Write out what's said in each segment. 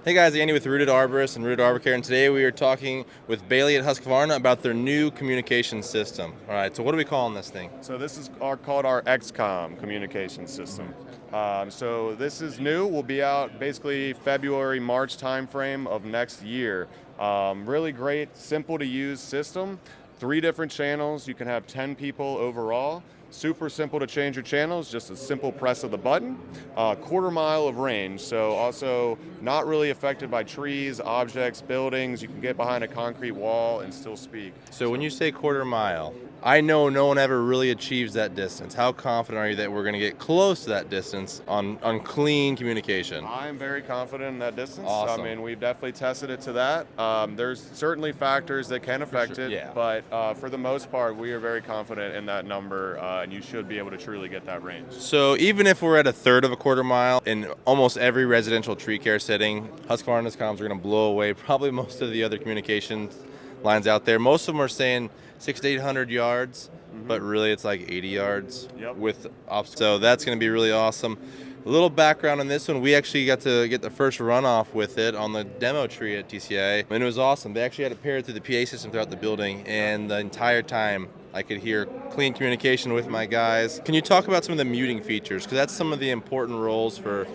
Hey guys, Andy with Rooted Arborist and Rooted Arbor Care, and today we are talking with Bailey at Husqvarna about their new communication system. All right, so what are we calling this thing? So this is called our XCOM communication system. So this is new. Will be out basically February, March timeframe of next year. Really great, simple to use system. 3 different channels. You can have 10 people overall. Super simple to change your channels, just a simple press of the button. Quarter mile of range, so also not really affected by trees, objects, buildings. You can get behind a concrete wall and still speak. So when you say quarter mile, I know no one ever really achieves that distance. How confident are you that we're going to get close to that distance on clean communication? I'm very confident in that distance. Awesome. I mean, we've definitely tested it to that. There's certainly factors that can affect sure, it, yeah. but for the most part, we are very confident in that number, and you should be able to truly get that range. So even if we're at a third of a quarter mile, in almost every residential tree care setting, Husqvarna's comms are going to blow away probably most of the other communication lines out there. Most of them are saying 600 to 800 yards, but really it's like 80 yards with so that's going to be really awesome. A little background on this one, we actually got to get the first runoff with it on the demo tree at TCI, and it was awesome. They actually had it paired through the PA system throughout the building, and the entire time I could hear clean communication with my guys. Can you talk about some of the muting features? Because that's some of the important roles for,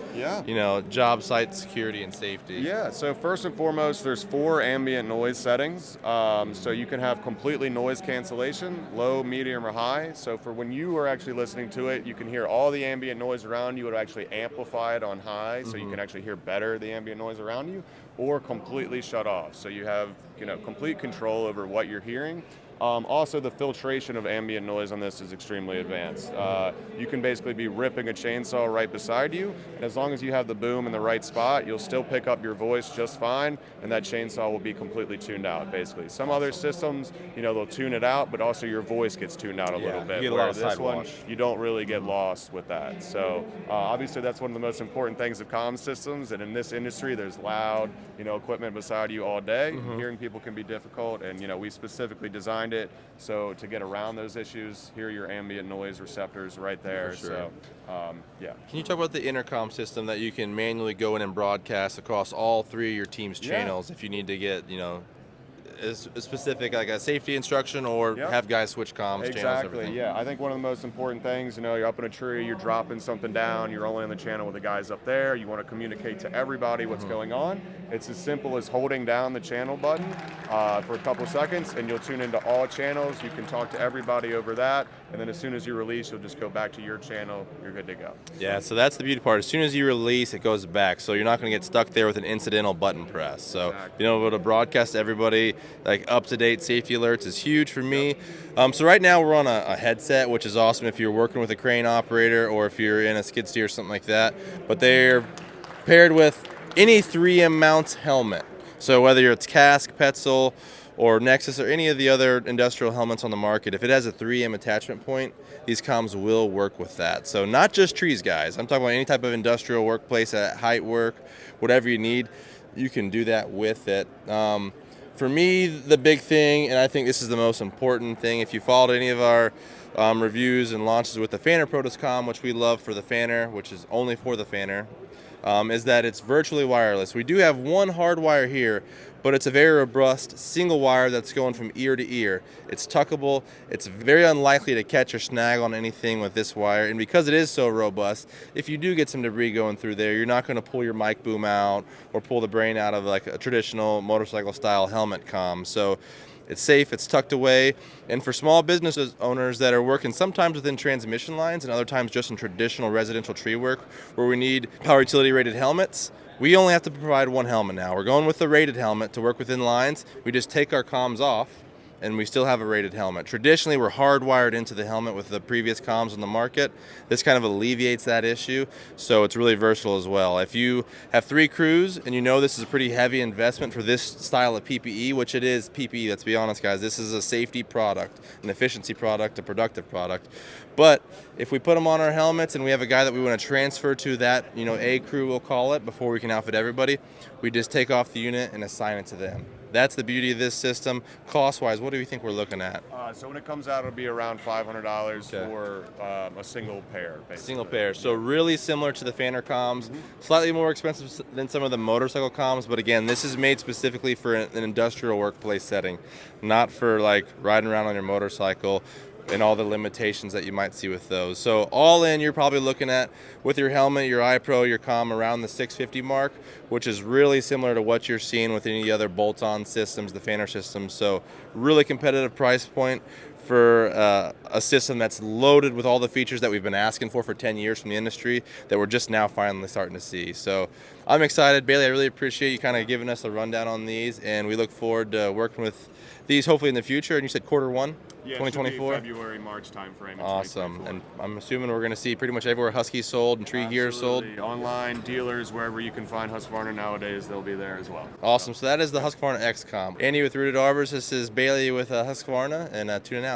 job site security and safety. Yeah, so first and foremost, there's 4 ambient noise settings. So you can have completely noise cancellation, low, medium, or high. So for when you are actually listening to it, you can hear all the ambient noise around you. It would actually amplify it on high, so you can actually hear better the ambient noise around you, or completely shut off. So you have complete control over what you're hearing. Also, the filtration of ambient noise on this is extremely advanced. You can basically be ripping a chainsaw right beside you, and as long as you have the boom in the right spot, you'll still pick up your voice just fine, and that chainsaw will be completely tuned out, basically. Some other systems, they'll tune it out, but also your voice gets tuned out a little bit. You get a lot of this one, sidewash. you don't really get lost with that. So obviously, that's one of the most important things of comm systems, and in this industry, there's loud, equipment beside you all day. Hearing people can be difficult, and we specifically designed it so to get around those issues, hear your ambient noise receptors right there. For sure. So Can you talk about the intercom system that you can manually go in and broadcast across all 3 of your team's channels if you need to get, a specific, like a safety instruction, or have guys switch comms channels? Exactly, yeah. I think one of the most important things, you're up in a tree, you're dropping something down, you're only on the channel with the guys up there, you want to communicate to everybody what's going on. It's as simple as holding down the channel button for a couple seconds, and you'll tune into all channels. You can talk to everybody over that, and then as soon as you release, you'll just go back to your channel. You're good to go. Yeah, so that's the beauty part. As soon as you release, it goes back. So you're not going to get stuck there with an incidental button press. So being able to broadcast to everybody, like up-to-date safety alerts, is huge for me. So right now we're on a headset, which is awesome if you're working with a crane operator or if you're in a skid steer or something like that. But they're paired with any 3M mounts helmet. So whether it's Kask, Petzl, or Nexus, or any of the other industrial helmets on the market, if it has a 3M attachment point, these comms will work with that. So not just trees, guys. I'm talking about any type of industrial workplace, at height work, whatever you need, you can do that with it. For me, the big thing, and I think this is the most important thing, if you followed any of our reviews and launches with the Fanner Protoscom, which we love for the Fanner, which is only for the Fanner, is that it's virtually wireless. We do have one hard wire here, but it's a very robust single wire that's going from ear to ear. It's tuckable. It's very unlikely to catch or snag on anything with this wire, and because it is so robust, if you do get some debris going through there, you're not going to pull your mic boom out or pull the brain out of like a traditional motorcycle style helmet comm. So it's safe, it's tucked away, and for small business owners that are working sometimes within transmission lines and other times just in traditional residential tree work where we need power utility rated helmets, we only have to provide one helmet now. We're going with the rated helmet to work within lines. We just take our comms off and we still have a rated helmet. Traditionally, we're hardwired into the helmet with the previous comms on the market. This kind of alleviates that issue, so it's really versatile as well. If you have 3 crews and you know this is a pretty heavy investment for this style of PPE, which it is PPE, let's be honest, guys, this is a safety product, an efficiency product, a productive product. But if we put them on our helmets and we have a guy that we want to transfer to that, A crew, we'll call it, before we can outfit everybody, we just take off the unit and assign it to them. That's the beauty of this system. Cost-wise, what do you think we're looking at? So when it comes out, it'll be around $500 Okay. for a single pair, basically. Single pair. So really similar to the Fanner comms, slightly more expensive than some of the motorcycle comms, but again, this is made specifically for an industrial workplace setting, not for like riding around on your motorcycle and all the limitations that you might see with those. So all in, you're probably looking at, with your helmet, your iPro, your comm, around the 650 mark, which is really similar to what you're seeing with any other bolt-on systems, the Fanner systems. So really competitive price point for a system that's loaded with all the features that we've been asking for 10 years from the industry that we're just now finally starting to see. So I'm excited. Bailey, I really appreciate you kind of giving us a rundown on these, and we look forward to working with these hopefully in the future. And you said Q1, Yeah, 2024? February, March timeframe. Awesome. And I'm assuming we're going to see pretty much everywhere Husky sold and tree gear sold. Absolutely. Online, dealers, wherever you can find Husqvarna nowadays, they'll be there as well. Awesome. So that is the Husqvarna XCOM. Andy with Rooted Arbors. This is Bailey with Husqvarna, and tune in out.